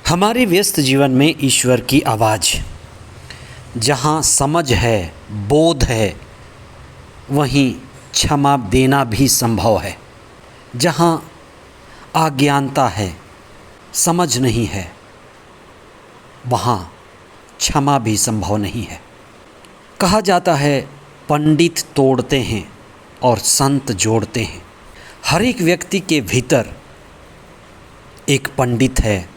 हमारे व्यस्त जीवन में ईश्वर की आवाज़, जहाँ समझ है, बोध है, वहीं क्षमा देना भी संभव है। जहाँ अज्ञानता है, समझ नहीं है, वहाँ क्षमा भी संभव नहीं है। कहा जाता है, पंडित तोड़ते हैं और संत जोड़ते हैं। हर एक व्यक्ति के भीतर एक पंडित है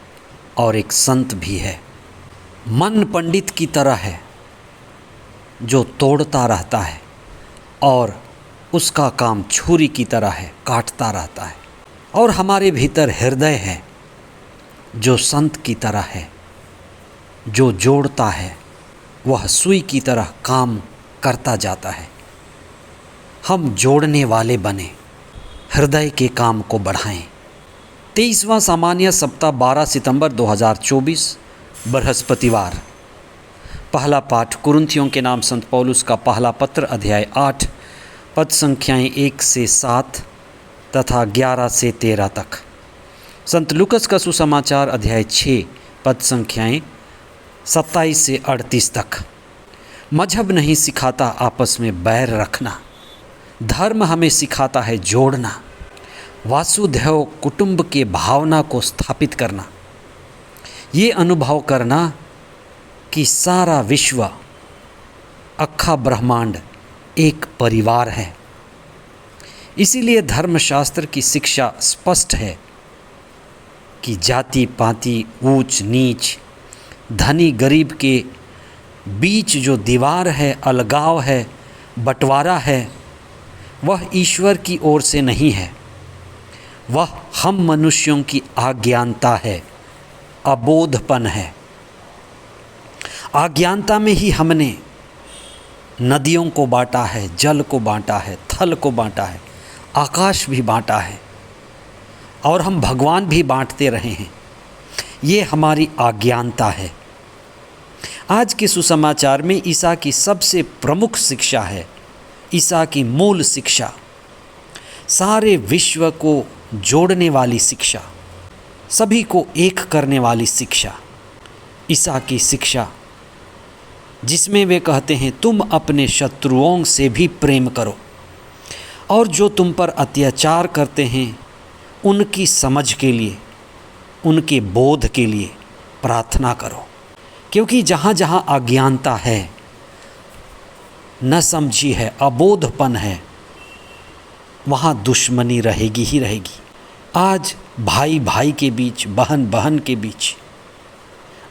और एक संत भी है। मन पंडित की तरह है जो तोड़ता रहता है और उसका काम छुरी की तरह है, काटता रहता है। और हमारे भीतर हृदय है जो संत की तरह है, जो जोड़ता है, वह सुई की तरह काम करता जाता है। हम जोड़ने वाले बने, हृदय के काम को बढ़ाएं। 23वां सामान्य सप्ताह 12 सितंबर 2024 बृहस्पतिवार। पहला पाठ कुरिन्थियों के नाम संत पौलुस का पहला पत्र अध्याय 8 पद संख्याएं 1 से 7 तथा 11 से 13 तक। संत लूकस का सुसमाचार अध्याय 6 पद संख्याएं 27 से 38 तक। मजहब नहीं सिखाता आपस में बैर रखना, धर्म हमें सिखाता है जोड़ना, वासुदेव कुटुंब के भावना को स्थापित करना, ये अनुभव करना कि सारा विश्व, अक्खा ब्रह्मांड एक परिवार है। इसीलिए धर्मशास्त्र की शिक्षा स्पष्ट है कि जाति पाति, ऊंच नीच, धनी गरीब के बीच जो दीवार है, अलगाव है, बंटवारा है, वह ईश्वर की ओर से नहीं है। वह हम मनुष्यों की अज्ञानता है, अबोधपन है। अज्ञानता में ही हमने नदियों को बांटा है, जल को बांटा है, थल को बांटा है, आकाश भी बांटा है और हम भगवान भी बांटते रहे हैं। ये हमारी अज्ञानता है। आज के सुसमाचार में ईसा की सबसे प्रमुख शिक्षा है, ईसा की मूल शिक्षा, सारे विश्व को जोड़ने वाली शिक्षा, सभी को एक करने वाली शिक्षा। ईसा की शिक्षा जिसमें वे कहते हैं, तुम अपने शत्रुओं से भी प्रेम करो और जो तुम पर अत्याचार करते हैं उनकी समझ के लिए, उनके बोध के लिए प्रार्थना करो। क्योंकि जहाँ जहाँ अज्ञानता है, न समझी है, अबोधपन है, वहाँ दुश्मनी रहेगी ही रहेगी। आज भाई भाई के बीच, बहन बहन के बीच,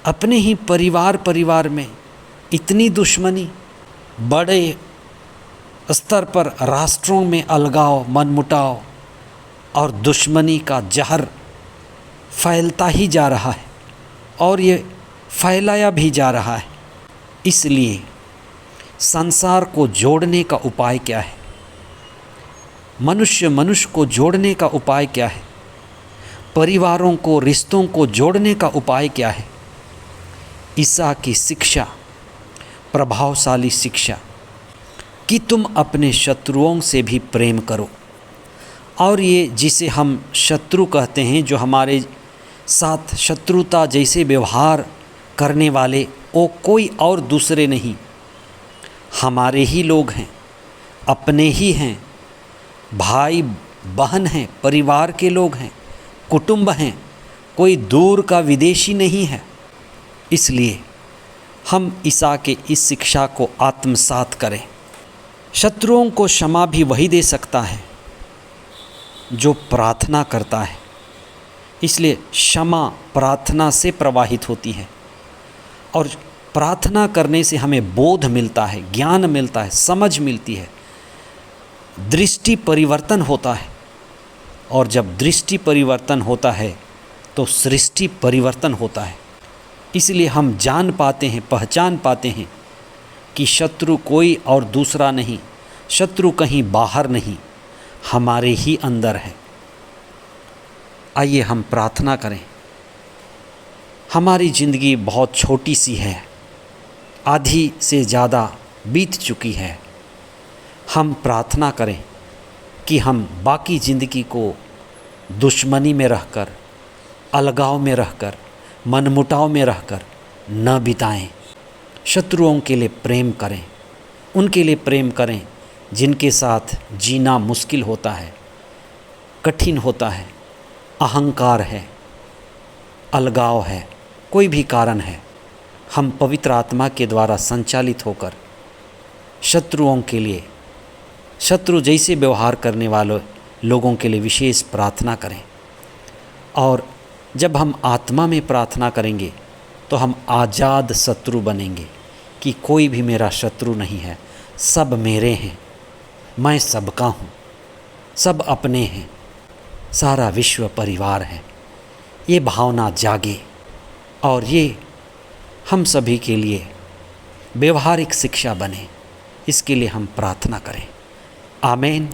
अपने ही परिवार में इतनी दुश्मनी, बड़े स्तर पर राष्ट्रों में अलगाव, मनमुटाव और दुश्मनी का जहर फैलता ही जा रहा है और ये फैलाया भी जा रहा है। इसलिए संसार को जोड़ने का उपाय क्या है? मनुष्य को जोड़ने का उपाय क्या है? परिवारों को, रिश्तों को जोड़ने का उपाय क्या है? ईसा की शिक्षा, प्रभावशाली शिक्षा कि तुम अपने शत्रुओं से भी प्रेम करो। और ये जिसे हम शत्रु कहते हैं, जो हमारे साथ शत्रुता जैसे व्यवहार करने वाले, वो कोई और दूसरे नहीं, हमारे ही लोग हैं, अपने ही हैं, भाई बहन हैं, परिवार के लोग हैं, कुटुंब हैं, कोई दूर का विदेशी नहीं है। इसलिए हम ईसा के इस शिक्षा को आत्मसात करें। शत्रुओं को क्षमा भी वही दे सकता है जो प्रार्थना करता है। इसलिए क्षमा प्रार्थना से प्रवाहित होती है और प्रार्थना करने से हमें बोध मिलता है, ज्ञान मिलता है, समझ मिलती है, दृष्टि परिवर्तन होता है। और जब दृष्टि परिवर्तन होता है तो सृष्टि परिवर्तन होता है। इसलिए हम जान पाते हैं, पहचान पाते हैं कि शत्रु कोई और दूसरा नहीं, शत्रु कहीं बाहर नहीं, हमारे ही अंदर है। आइए हम प्रार्थना करें। हमारी ज़िंदगी बहुत छोटी सी है, आधी से ज़्यादा बीत चुकी है। हम प्रार्थना करें कि हम बाकी ज़िंदगी को दुश्मनी में रहकर, अलगाव में रहकर, मनमुटाव में रहकर न बिताएं। शत्रुओं के लिए प्रेम करें, उनके लिए प्रेम करें जिनके साथ जीना मुश्किल होता है, कठिन होता है, अहंकार है, अलगाव है, कोई भी कारण है। हम पवित्र आत्मा के द्वारा संचालित होकर शत्रुओं के लिए, शत्रु जैसे व्यवहार करने वाले लोगों के लिए विशेष प्रार्थना करें। और जब हम आत्मा में प्रार्थना करेंगे तो हम आज़ाद शत्रु बनेंगे कि कोई भी मेरा शत्रु नहीं है, सब मेरे हैं, मैं सबका हूँ, सब अपने हैं, सारा विश्व परिवार है। ये भावना जागे और ये हम सभी के लिए व्यवहारिक शिक्षा बने, इसके लिए हम प्रार्थना करें। आमीन।